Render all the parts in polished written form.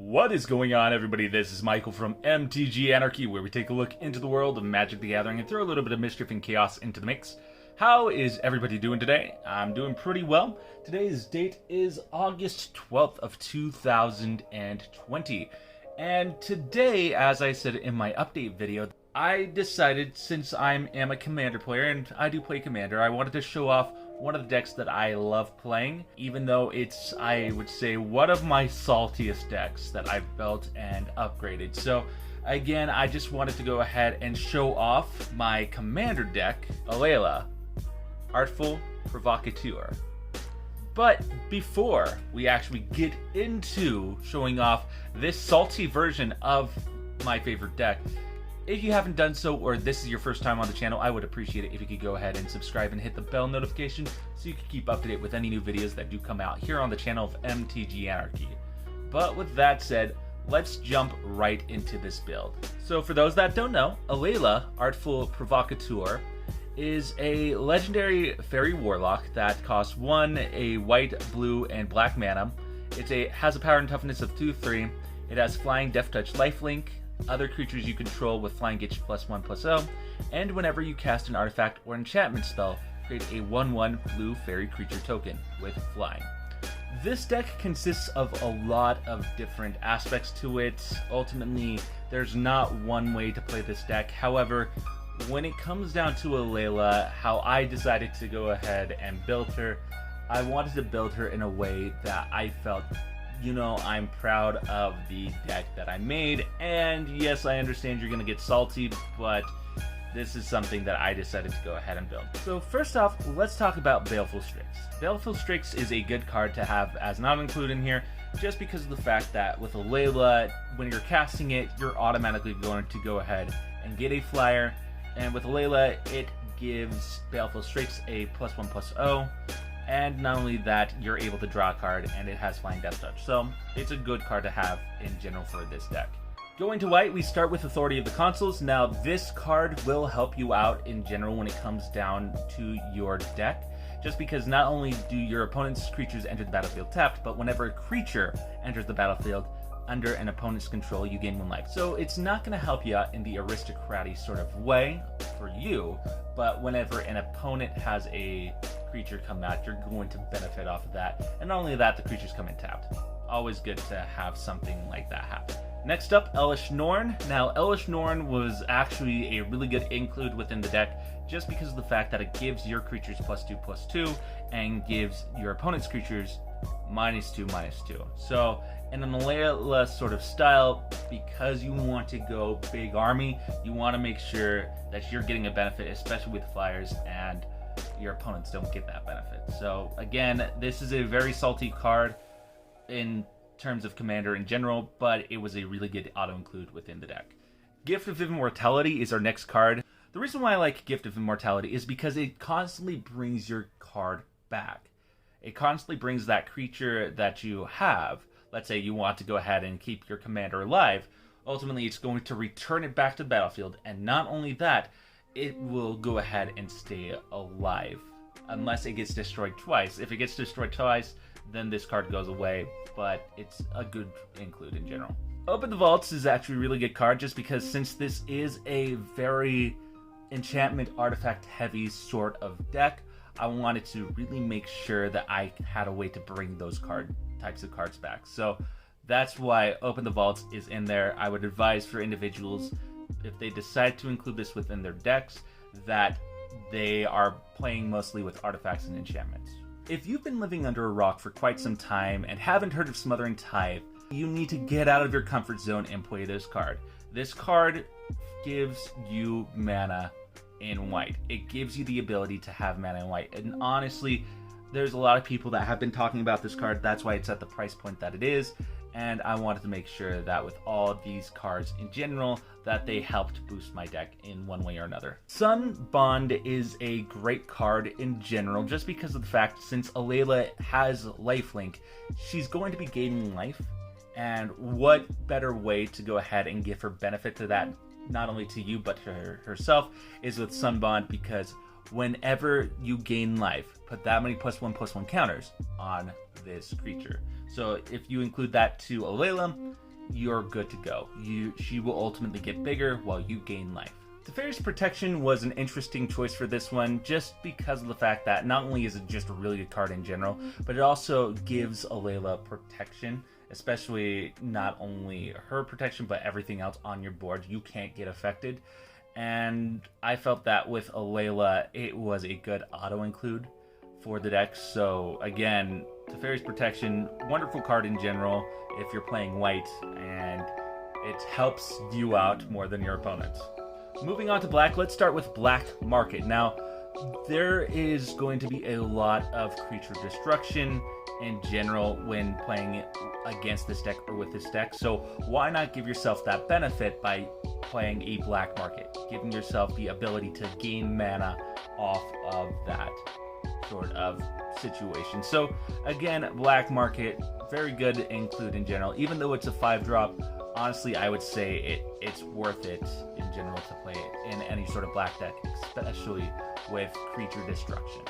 What is going on, everybody? This is Michael from MTG Anarchy, where we take a look into the world of Magic the Gathering and throw a little bit of mischief and chaos into the mix. How is everybody doing today? I'm doing pretty well. Today's date is August 12th of 2020. And today, as I said in my update video, I decided, since I am a Commander player, and I do play Commander, I wanted to show off one of the decks that I love playing, even though it's, I would say, one of my saltiest decks that I've built and upgraded. So again, I just wanted to go ahead and show off my Commander deck, Alela, Artful Provocateur. But before we actually get into showing off this salty version of my favorite deck, if you haven't done so, or this is your first time on the channel, I would appreciate it if you could go ahead and subscribe and hit the bell notification so you can keep up to date with any new videos that do come out here on the channel of MTG Anarchy. But with that said, let's jump right into this build. So for those that don't know, Alela, Artful Provocateur, is a legendary fairy warlock that costs 1, a white, blue, and black mana. It has a power and toughness of 2/3. It has flying, death touch, lifelink, other creatures you control with flying gets you +1/+0, and whenever you cast an artifact or enchantment spell, create a 1/1 blue fairy creature token with flying. This deck consists of a lot of different aspects to it. Ultimately, there's not one way to play this deck. However, when it comes down to Alela, how I decided to go ahead and build her, I wanted to build her in a way that I felt, you know, I'm proud of the deck that I made. And yes, I understand you're gonna get salty, but this is something that I decided to go ahead and build. So first off, let's talk about Baleful Strix. Baleful Strix is a good card to have as not included in here, just because of the fact that with Alela, when you're casting it, you're automatically going to go ahead and get a flyer. And with Alela, it gives Baleful Strix a +1/+0. And not only that, you're able to draw a card, and it has flying death touch. So it's a good card to have in general for this deck. Going to white, we start with Authority of the Consuls. Now, this card will help you out in general when it comes down to your deck, just because not only do your opponent's creatures enter the battlefield tapped, but whenever a creature enters the battlefield under an opponent's control, you gain 1 life. So it's not going to help you out in the aristocratic sort of way for you, but whenever an opponent has a creature come out, you're going to benefit off of that. And not only that, the creatures come in tapped. Always good to have something like that happen. Next up, Elesh Norn. Now, Elesh Norn was actually a really good include within the deck, just because of the fact that it gives your creatures +2/+2 and gives your opponent's creatures -2/-2. So in an Alela sort of style, because you want to go big army, you want to make sure that you're getting a benefit, especially with flyers, and your opponents don't get that benefit. So again, this is a very salty card in terms of Commander in general, but it was a really good auto-include within the deck. Gift of Immortality is our next card. The reason why I like Gift of Immortality is because it constantly brings your card back. It constantly brings that creature that you have. Let's say you want to go ahead and keep your commander alive. Ultimately, it's going to return it back to the battlefield, and not only that, it will go ahead and stay alive unless it gets destroyed twice. If it gets destroyed twice, then this card goes away, but it's a good include in general. Open the Vaults is actually a really good card, just because since this is a very enchantment artifact heavy sort of deck, I wanted to really make sure that I had a way to bring those types of cards back. So that's why Open the Vaults is in there. I would advise for individuals, if they decide to include this within their decks, that they are playing mostly with artifacts and enchantments. If you've been living under a rock for quite some time and haven't heard of Smothering Tithe, you need to get out of your comfort zone and play this card. This card gives you mana in white. It gives you the ability to have mana in white. And honestly, there's a lot of people that have been talking about this card. That's why it's at the price point that it is. And I wanted to make sure that with all these cards in general, that they helped boost my deck in one way or another. Sun Bond is a great card in general, just because of the fact, since Alela has lifelink, she's going to be gaining life. And what better way to go ahead and give her benefit to that, not only to you, but to herself, is with Sun Bond, because whenever you gain life, put that many +1/+1 counters on this creature. So if you include that to Alela, you're good to go. She will ultimately get bigger while you gain life. Teferi's Protection was an interesting choice for this one, just because of the fact that not only is it just a really good card in general, but it also gives Alela protection, especially not only her protection, but everything else on your board. You can't get affected. And I felt that with Alela, it was a good auto-include for the deck. So again, Teferi's Protection, wonderful card in general if you're playing white, and it helps you out more than your opponents. Moving on to black, let's start with Black Market. Now, there is going to be a lot of creature destruction in general when playing against this deck or with this deck, so why not give yourself that benefit by playing a Black Market, giving yourself the ability to gain mana off of that sort of situation. So again, Black Market, very good to include in general. Even though it's a 5-drop, honestly, I would say it's worth it in general to play it in any sort of black deck, especially with creature destruction.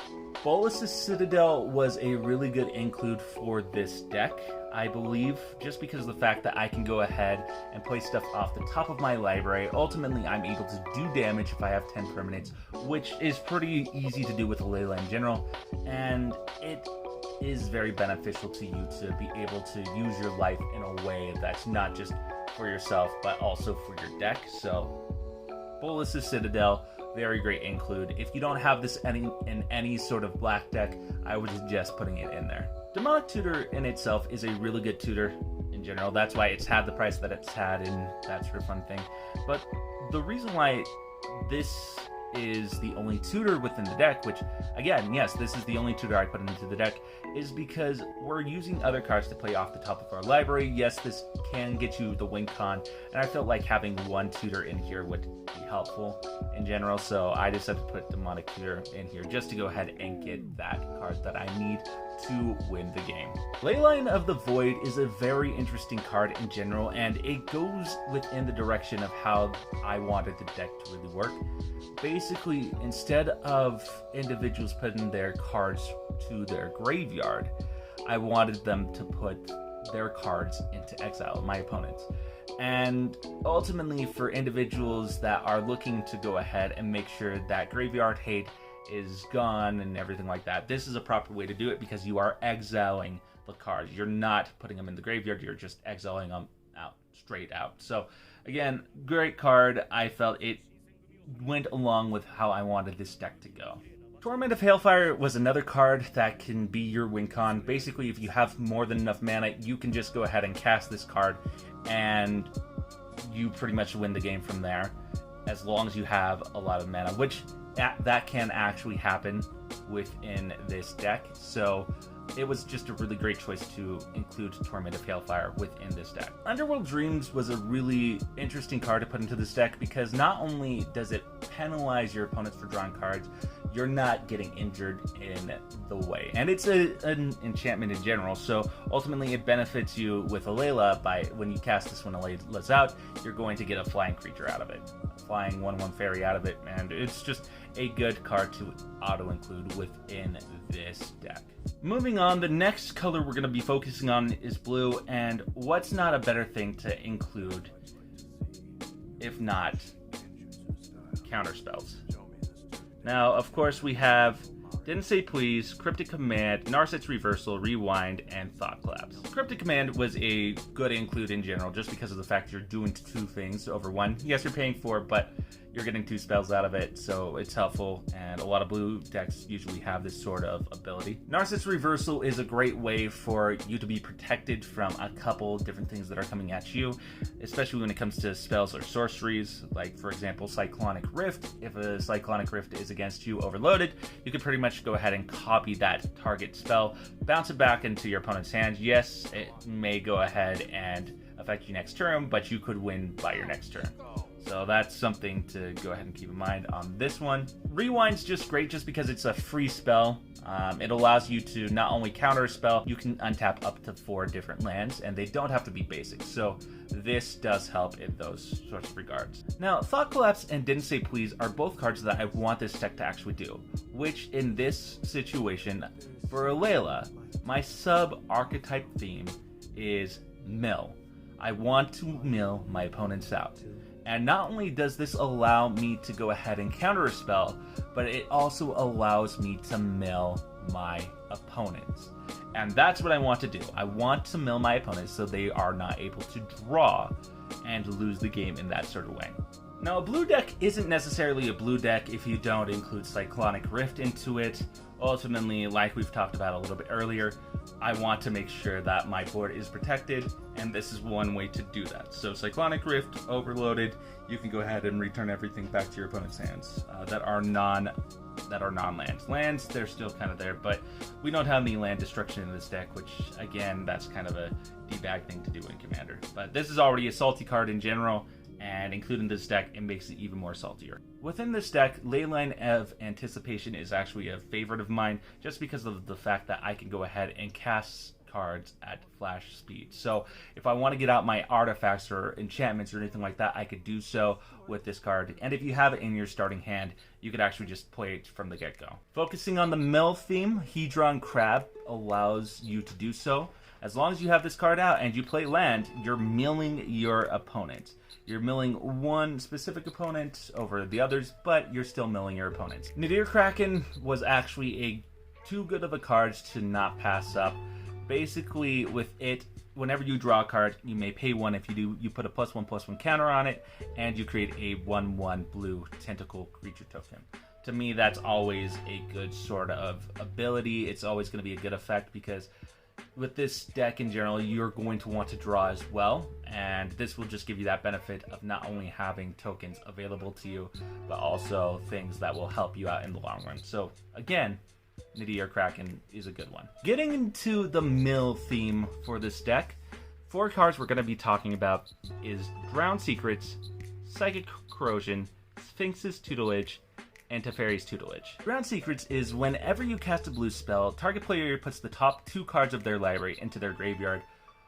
Bolas's Citadel was a really good include for this deck, I believe, just because of the fact that I can go ahead and play stuff off the top of my library. Ultimately, I'm able to do damage if I have 10 permanents, which is pretty easy to do with Alela in general, and it is very beneficial to you to be able to use your life in a way that's not just for yourself, but also for your deck. So, Bolas's Citadel, very great include. If you don't have this in any sort of black deck, I would suggest putting it in there. Demonic Tutor in itself is a really good tutor in general. That's why it's had the price that it's had, and that sort of fun thing. But the reason why this is the only tutor within the deck, which again, yes, this is the only tutor I put into the deck, is because we're using other cards to play off the top of our library. Yes, this can get you the win con, and I felt like having one tutor in here would be helpful in general, so I decided to put Demonic Tutor in here just to go ahead and get that card that I need to win the game. Leyline of the Void is a very interesting card in general, and it goes within the direction of how I wanted the deck to really work. Basically, instead of individuals putting their cards to their graveyard, I wanted them to put their cards into exile, my opponents. And ultimately, for individuals that are looking to go ahead and make sure that graveyard hate is gone and everything like that, this is a proper way to do it, because you are exiling the cards. You're not putting them in the graveyard, you're just exiling them out, straight out. So again, great card. I felt it went along with how I wanted this deck to go. Torment of Hailfire was another card that can be your win con. Basically, if you have more than enough mana, you can just go ahead and cast this card, and you pretty much win the game from there, as long as you have a lot of mana, which that can actually happen within this deck. So it was just a really great choice to include Torment of Hailfire within this deck. Underworld Dreams was a really interesting card to put into this deck, because not only does it penalize your opponents for drawing cards, you're not getting injured in the way. And it's an enchantment in general, so ultimately it benefits you with Alela by when you cast this when Alela's out, you're going to get a flying creature out of it. A flying 1/1 fairy out of it, and it's just a good card to auto-include within this deck. Moving on, the next color we're going to be focusing on is blue, and what's not a better thing to include if not counterspells? Now, of course, we have Didn't Say Please, Cryptic Command, Narset's Reversal, Rewind, and Thought Collapse. Cryptic Command was a good include in general, just because of the fact you're doing two things over one. Yes, you're paying for it, but you're getting two spells out of it, so it's helpful, and a lot of blue decks usually have this sort of ability. Narset's Reversal is a great way for you to be protected from a couple different things that are coming at you, especially when it comes to spells or sorceries, like, for example, Cyclonic Rift. If a Cyclonic Rift is against you overloaded, you can pretty much go ahead and copy that target spell, bounce it back into your opponent's hand. Yes, it may go ahead and affect you next turn, but you could win by your next turn. So that's something to go ahead and keep in mind on this one. Rewind's just great just because it's a free spell. It allows you to not only counter a spell, you can untap up to 4 different lands, and they don't have to be basic. So this does help in those sorts of regards. Now, Thought Collapse and Didn't Say Please are both cards that I want this deck to actually do, which in this situation, for Alela, my sub-archetype theme is Mill. I want to mill my opponents out. And not only does this allow me to go ahead and counter a spell, but it also allows me to mill my opponents. And that's what I want to do. I want to mill my opponents so they are not able to draw and lose the game in that sort of way. Now, a blue deck isn't necessarily a blue deck if you don't include Cyclonic Rift into it. Ultimately, like we've talked about a little bit earlier, I want to make sure that my board is protected, and this is one way to do that. So Cyclonic Rift overloaded, you can go ahead and return everything back to your opponent's hands that are non-lands. Lands, they're still kind of there, but we don't have any land destruction in this deck, which again, that's kind of a debag thing to do in Commander. But this is already a salty card in general, and including this deck, it makes it even more saltier. Within this deck, Leyline of Anticipation is actually a favorite of mine, just because of the fact that I can go ahead and cast cards at flash speed. So if I want to get out my artifacts or enchantments or anything like that, I could do so with this card. And if you have it in your starting hand, you could actually just play it from the get-go. Focusing on the mill theme, Hedron Crab allows you to do so. As long as you have this card out and you play land, you're milling your opponent. You're milling one specific opponent over the others, but you're still milling your opponents. Nadir Kraken was actually too good of a card to not pass up. Basically, with it, whenever you draw a card, you may pay one. If you do, you put a +1/+1 counter on it, and you create a 1/1 blue tentacle creature token. To me, that's always a good sort of ability. It's always going to be a good effect because with this deck in general, you're going to want to draw as well, and this will just give you that benefit of not only having tokens available to you, but also things that will help you out in the long run. So again, Nadir Kraken is a good one. Getting into the mill theme for this deck, 4 cards we're going to be talking about is Drowned Secrets, Psychic Corrosion, Sphinx's Tutelage, and Teferi's Tutelage. Drowned Secrets is whenever you cast a blue spell, target player puts the top 2 cards of their library into their graveyard,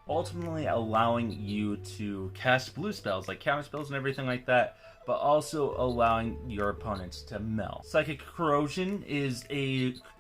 ultimately allowing you to cast blue spells like counter spells and everything like that, but also allowing your opponents to mill. Psychic Corrosion is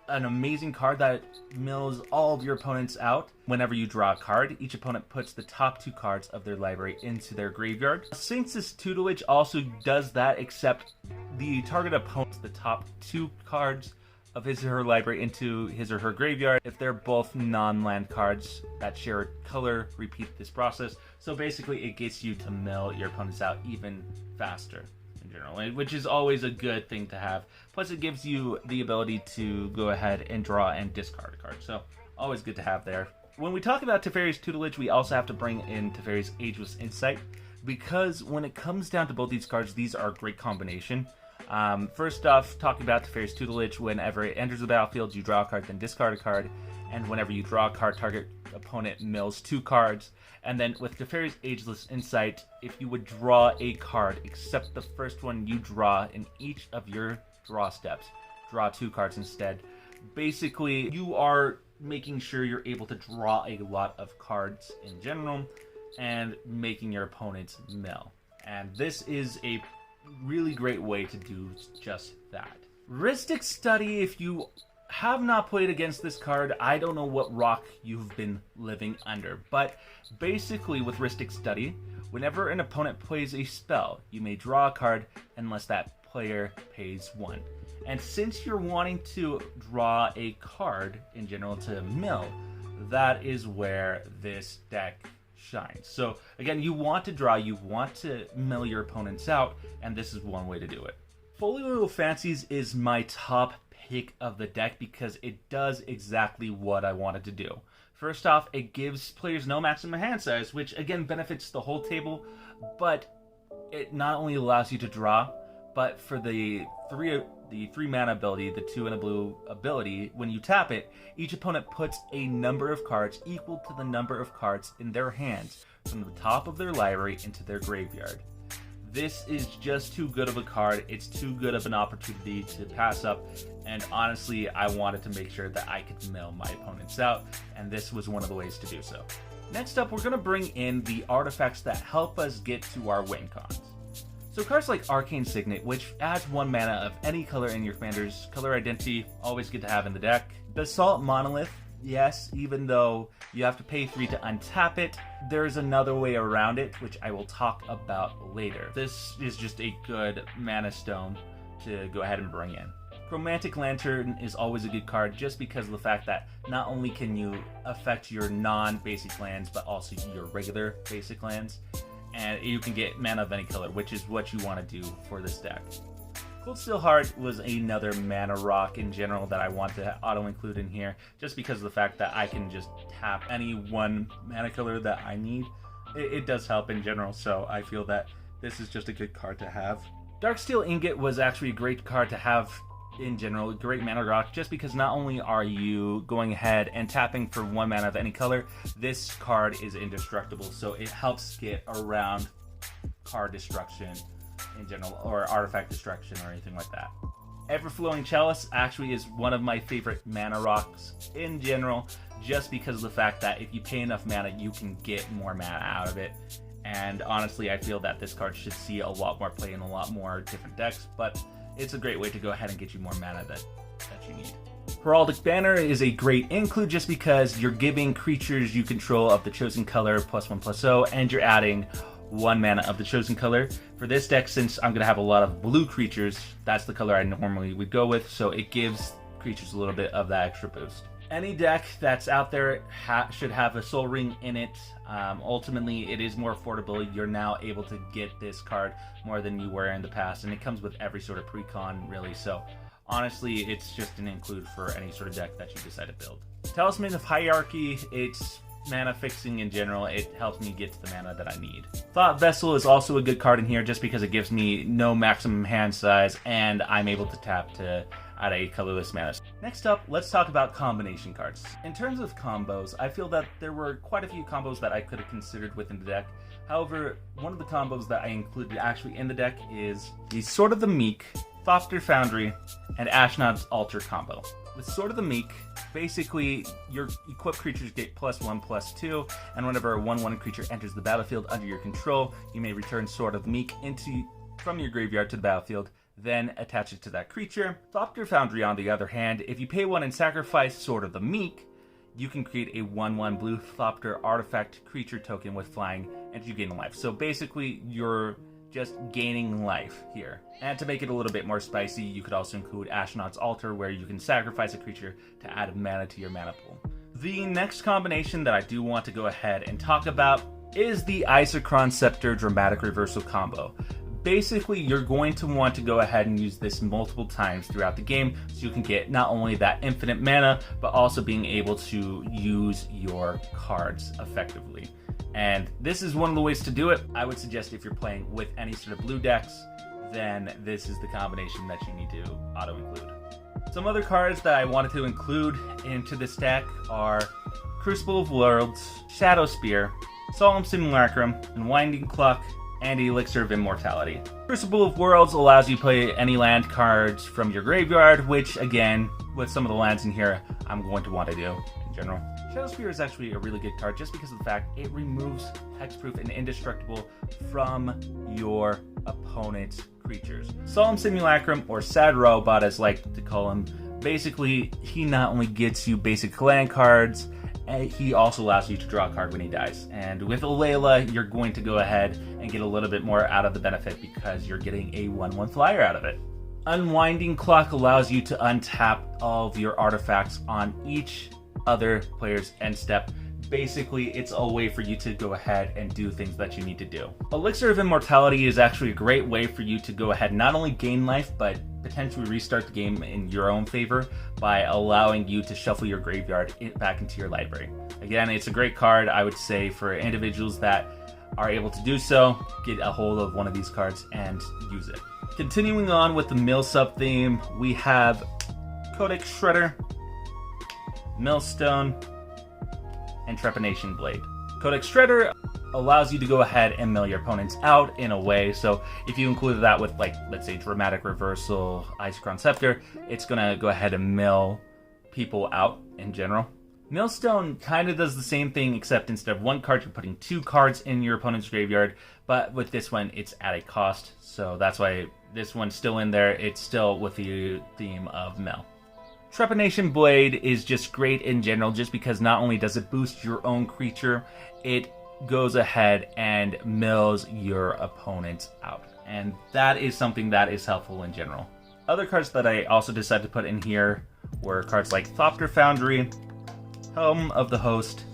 an amazing card that mills all of your opponents out. Whenever you draw a card, each opponent puts the top 2 cards of their library into their graveyard. Sphinx's Tutelage also does that, except the target opponent puts the top 2 cards of his or her library into his or her graveyard. If they're both non-land cards that share a color, repeat this process. So basically it gets you to mill your opponents out even faster in general, which is always a good thing to have. Plus it gives you the ability to go ahead and draw and discard a card. So always good to have there. When we talk about Teferi's Tutelage, we also have to bring in Teferi's Ageless Insight, because when it comes down to both these cards, these are a great combination. First off, talking about Teferi's Tutelage, whenever it enters the battlefield, you draw a card, then discard a card. And whenever you draw a card, target opponent mills 2 cards. And then with Teferi's Ageless Insight, if you would draw a card, except the first one you draw in each of your draw steps, draw 2 cards instead. Basically, you are making sure you're able to draw a lot of cards in general and making your opponents mill. And this is a really great way to do just that. Rhystic Study, if you have not played against this card, I don't know what rock you've been living under, but basically with Rhystic Study, whenever an opponent plays a spell, you may draw a card unless that player pays 1. And since you're wanting to draw a card in general to mill, that is where this deck shines. So again, you want to draw, you want to mill your opponents out, and this is one way to do it. Folio Fancies is my top pick of the deck because it does exactly what I wanted to do. First off, it gives players no maximum hand size, which again benefits the whole table, but it not only allows you to draw, but for the 3 mana ability, the 2 and a blue ability, when you tap it, each opponent puts a number of cards equal to the number of cards in their hands from the top of their library into their graveyard. This is just too good of a card. It's too good of an opportunity to pass up, and honestly, I wanted to make sure that I could mill my opponents out, and this was one of the ways to do so. Next up, we're going to bring in the artifacts that help us get to our win cons. So cards like Arcane Signet, which adds 1 mana of any color in your commander's color identity, always good to have in the deck. Basalt Monolith, Yes, even though you have to pay 3 to untap it, there's another way around it, which I will talk about later. This is just a good mana stone to go ahead and bring in. Chromatic Lantern is always a good card just because of the fact that not only can you affect your non-basic lands, but also your regular basic lands, and you can get mana of any color, which is what you want to do for this deck. Cold Steel Heart was another mana rock in general that I want to auto-include in here, just because of the fact that I can just tap any one mana color that I need. It does help in general, so I feel that this is just a good card to have. Darksteel Ingot was actually a great card to have in general, a great mana rock, just because not only are you going ahead and tapping for 1 mana of any color, this card is indestructible, so it helps get around card destruction in general, or artifact destruction or anything like that. Everflowing Chalice actually is one of my favorite mana rocks in general, just because of the fact that if you pay enough mana, you can get more mana out of it. And honestly, I feel that this card should see a lot more play in a lot more different decks, but it's a great way to go ahead and get you more mana that you need. Heraldic Banner is a great include just because you're giving creatures you control of the chosen color +1/+0, and you're adding 1 mana of the chosen color. For this deck, since I'm going to have a lot of blue creatures, that's the color I normally would go with, so it gives creatures a little bit of that extra boost. Any deck that's out there should have a Soul Ring in it. Ultimately, it is more affordable. You're now able to get this card more than you were in the past, and it comes with every sort of precon, really. So honestly, it's just an include for any sort of deck that you decide to build. Talisman of Hierarchy, it's mana fixing in general. It helps me get to the mana that I need. Thought Vessel is also a good card in here just because it gives me no maximum hand size, and I'm able to tap to add a colorless mana. Next up, let's talk about combination cards. In terms of combos, I feel that there were quite a few combos that I could have considered within the deck. However, one of the combos that I included actually in the deck is the Sword of the Meek, Thopter Foundry, and Ashnod's Altar combo. With Sword of the Meek, basically your equipped creatures get +1/+2, and whenever a 1/1 creature enters the battlefield under your control, you may return Sword of the Meek from your graveyard to the battlefield, then attach it to that creature. Thopter Foundry, on the other hand, if you pay 1 and sacrifice Sword of the Meek, you can create a 1/1 blue Thopter artifact creature token with flying, and you gain life. So basically, you're just gaining life here. And to make it a little bit more spicy, you could also include Ashnod's Altar, where you can sacrifice a creature to add mana to your mana pool. The next combination that I do want to go ahead and talk about is the Isochron Scepter Dramatic Reversal combo. Basically, you're going to want to go ahead and use this multiple times throughout the game so you can get not only that infinite mana, but also being able to use your cards effectively. And this is one of the ways to do it. I would suggest if you're playing with any sort of blue decks, then this is the combination that you need to auto-include. Some other cards that I wanted to include into this deck are Crucible of Worlds, Shadow Spear, Solemn Simulacrum, Unwinding Clock, and Elixir of Immortality. Crucible of Worlds allows you to play any land cards from your graveyard, which again, with some of the lands in here, I'm going to want to do in general. Shadow Spear is actually a really good card just because of the fact it removes hexproof and indestructible from your opponent's creatures. Solemn Simulacrum, or Sad Robot as I like to call him, basically he not only gets you basic land cards, he also allows you to draw a card when he dies. And with Alela, you're going to go ahead and get a little bit more out of the benefit because you're getting a 1/1 flyer out of it. Unwinding Clock allows you to untap all of your artifacts on each other player's end step. Basically, it's a way for you to go ahead and do things that you need to do. Elixir of Immortality is actually a great way for you to go ahead and not only gain life, but potentially restart the game in your own favor by allowing you to shuffle your graveyard back into your library. Again, it's a great card, I would say, for individuals that are able to do so. Get a hold of one of these cards and use it. Continuing on with the mill sub theme, we have Codex Shredder, Millstone, and Trepanation Blade. Codex Shredder allows you to go ahead and mill your opponents out in a way, so if you include that with, like, let's say Dramatic Reversal, Isochron Scepter, it's gonna go ahead and mill people out in general. Millstone kind of does the same thing, except instead of 1 card, you're putting 2 cards in your opponent's graveyard, but with this one, it's at a cost, so that's why this one's still in there. It's still with the theme of mill. Trepanation Blade is just great in general, just because not only does it boost your own creature, it goes ahead and mills your opponent out. And that is something that is helpful in general. Other cards that I also decided to put in here were cards like Thopter Foundry, Helm of the Host,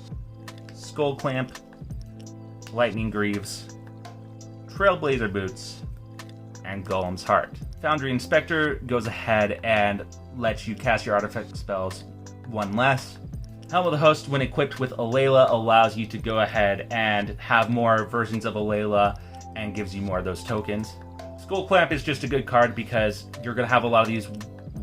Skull Clamp, Lightning Greaves, Trailblazer Boots, and Golem's Heart. Foundry Inspector goes ahead and lets you cast your artifact spells one less. Helm of the Host, when equipped with Alela, allows you to go ahead and have more versions of Alela and gives you more of those tokens. Skull Clamp is just a good card because you're going to have a lot of these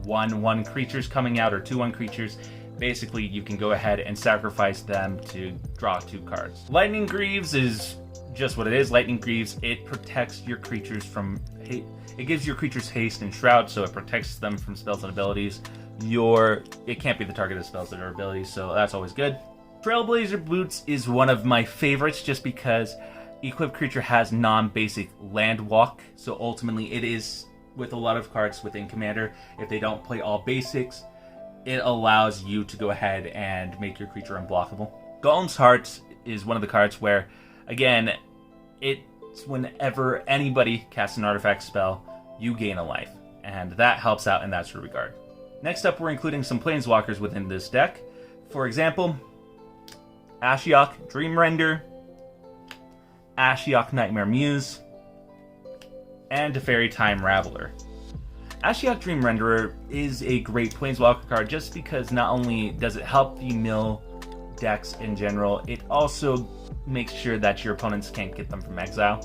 1/1 creatures coming out, or 2/1 creatures. Basically, you can go ahead and sacrifice them to draw 2 cards. Lightning Greaves is just what it is. Lightning Greaves, it protects your creatures from... It gives your creatures haste and shroud, so it protects them from spells and abilities. It can't be the target of spells or abilities, so that's always good. Trailblazer Boots is one of my favorites just because equipped creature has non-basic land walk, so ultimately it is, with a lot of cards within Commander, if they don't play all basics, it allows you to go ahead and make your creature unblockable. Golem's Heart is one of the cards where, again, it's whenever anybody casts an artifact spell, you gain a life, and that helps out in that sort of regard. Next up, we're including some Planeswalkers within this deck. For example, Ashiok Dreamrender, Ashiok Nightmare Muse, and Teferi Time Raveler. Ashiok Dreamrenderer is a great Planeswalker card just because not only does it help you mill decks in general, it also makes sure that your opponents can't get them from exile,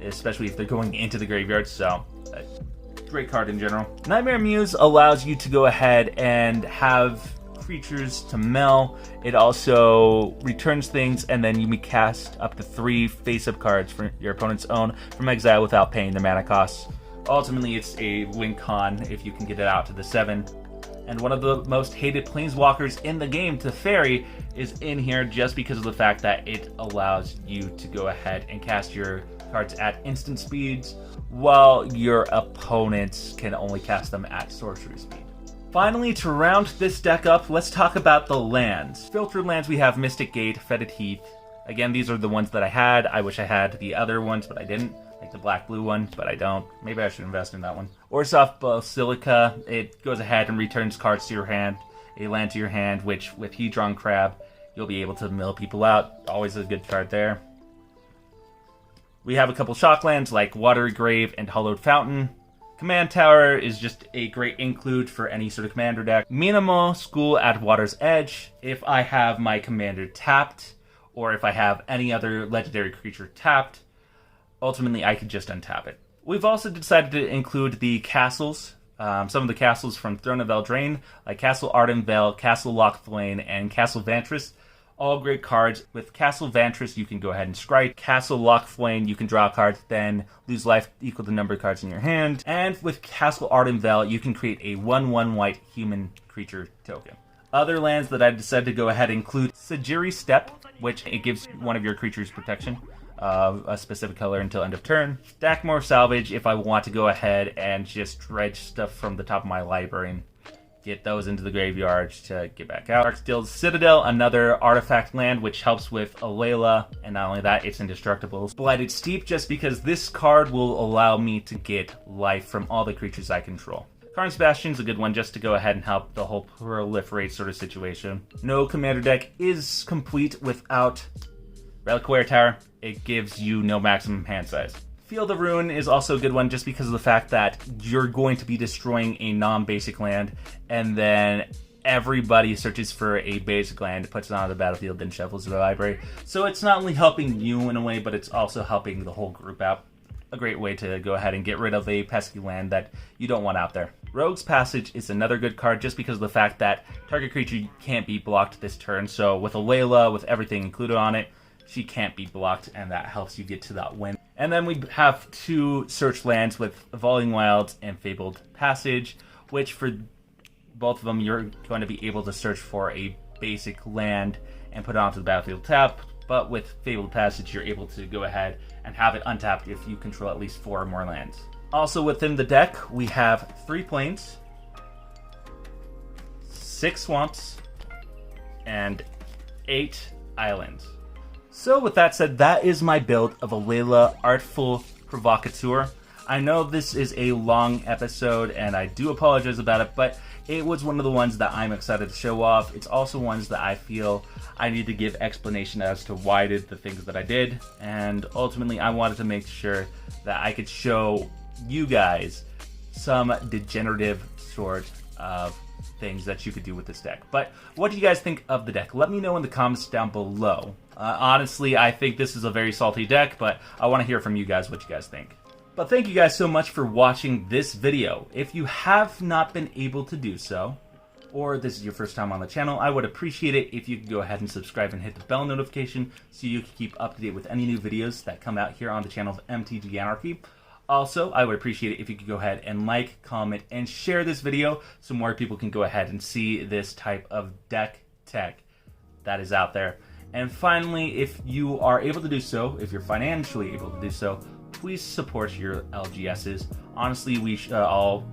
especially if they're going into the graveyard, so great card in general. Nightmare Muse allows you to go ahead and have creatures to mill. It also returns things, and then you may cast up to 3 face-up cards for your opponent's own from exile without paying the mana costs. Ultimately, it's a win con if you can get it out to the 7. And one of the most hated Planeswalkers in the game, Teferi, is in here just because of the fact that it allows you to go ahead and cast your cards at instant speeds, while your opponents can only cast them at sorcery speed. Finally, to round this deck up, let's talk about the lands. Filtered lands, we have Mystic Gate, Fetid Heath. Again, these are the ones that I had. I wish I had the other ones, but I didn't. Like the black-blue one, but I don't. Maybe I should invest in that one. Orzhov Basilica, it goes ahead and returns cards to your hand, a land to your hand, which with Hedron Crab, you'll be able to mill people out. Always a good card there. We have a couple shocklands like Watery Grave and Hollowed Fountain. Command Tower is just a great include for any sort of commander deck. Minamo School at Water's Edge. If I have my commander tapped, or if I have any other legendary creature tapped, ultimately I could just untap it. We've also decided to include the castles. Some of the castles from Throne of Eldraine, like Castle Ardenvale, Castle Locthwain, and Castle Vantress. All great cards. With Castle Vantress, you can go ahead and scry. Castle Locthwain, you can draw cards, then lose life equal to the number of cards in your hand. And with Castle Ardenvale, you can create a 1/1 white human creature token. Other lands that I've decided to go ahead and include Sajiri Steppe, which it gives one of your creatures protection of a specific color until end of turn. Stackmore Salvage, if I want to go ahead and just dredge stuff from the top of my library and get those into the graveyard to get back out. Darksteel Citadel, another artifact land, which helps with Alela, and not only that, it's indestructible. Blighted Steep, just because this card will allow me to get life from all the creatures I control. Karn's Bastion's a good one just to go ahead and help the whole proliferate sort of situation. No commander deck is complete without Reliquary Tower. It gives you no maximum hand size. Field of Ruin is also a good one just because of the fact that you're going to be destroying a non-basic land, and then everybody searches for a basic land, puts it on the battlefield, then shuffles the library. So it's not only helping you in a way, but it's also helping the whole group out. A great way to go ahead and get rid of a pesky land that you don't want out there. Rogue's Passage is another good card just because of the fact that target creature can't be blocked this turn. So with Alela, with everything included on it, she can't be blocked, and that helps you get to that win. And then we have 2 search lands with Evolving Wilds and Fabled Passage, which for both of them, you're going to be able to search for a basic land and put it onto the battlefield tap. But with Fabled Passage, you're able to go ahead and have it untapped if you control at least 4 or more lands. Also within the deck, we have 3 planes, 6 swamps and 8 islands. So with that said, that is my build of Alela Artful Provocateur. I know this is a long episode and I do apologize about it, but it was one of the ones that I'm excited to show off. It's also ones that I feel I need to give explanation as to why I did the things that I did, and ultimately I wanted to make sure that I could show you guys some degenerative sort of things that you could do with this deck. But what do you guys think of the deck? Let me know in the comments down below. Honestly, I think this is a very salty deck, but I want to hear from you guys what you guys think. But thank you guys so much for watching this video. If you have not been able to do so, or this is your first time on the channel, I would appreciate it if you could go ahead and subscribe and hit the bell notification so you can keep up to date with any new videos that come out here on the channel of MTG Anarchy. Also, I would appreciate it if you could go ahead and like, comment, and share this video so more people can go ahead and see this type of deck tech that is out there. And finally, if you are able to do so, if you're financially able to do so, please support your LGSs. Honestly, we should all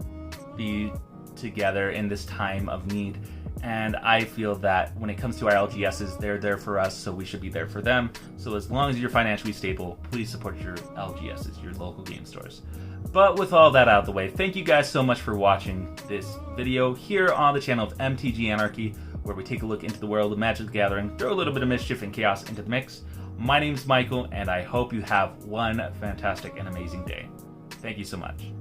be together in this time of need, and I feel that when it comes to our LGSs, they're there for us, so we should be there for them. So as long as you're financially stable, please support your LGSs, your local game stores. But with all that out of the way, thank you guys so much for watching this video here on the channel of MTG Anarchy, where we take a look into the world of Magic the Gathering, throw a little bit of mischief and chaos into the mix. My name's Michael, and I hope you have one fantastic and amazing day. Thank you so much.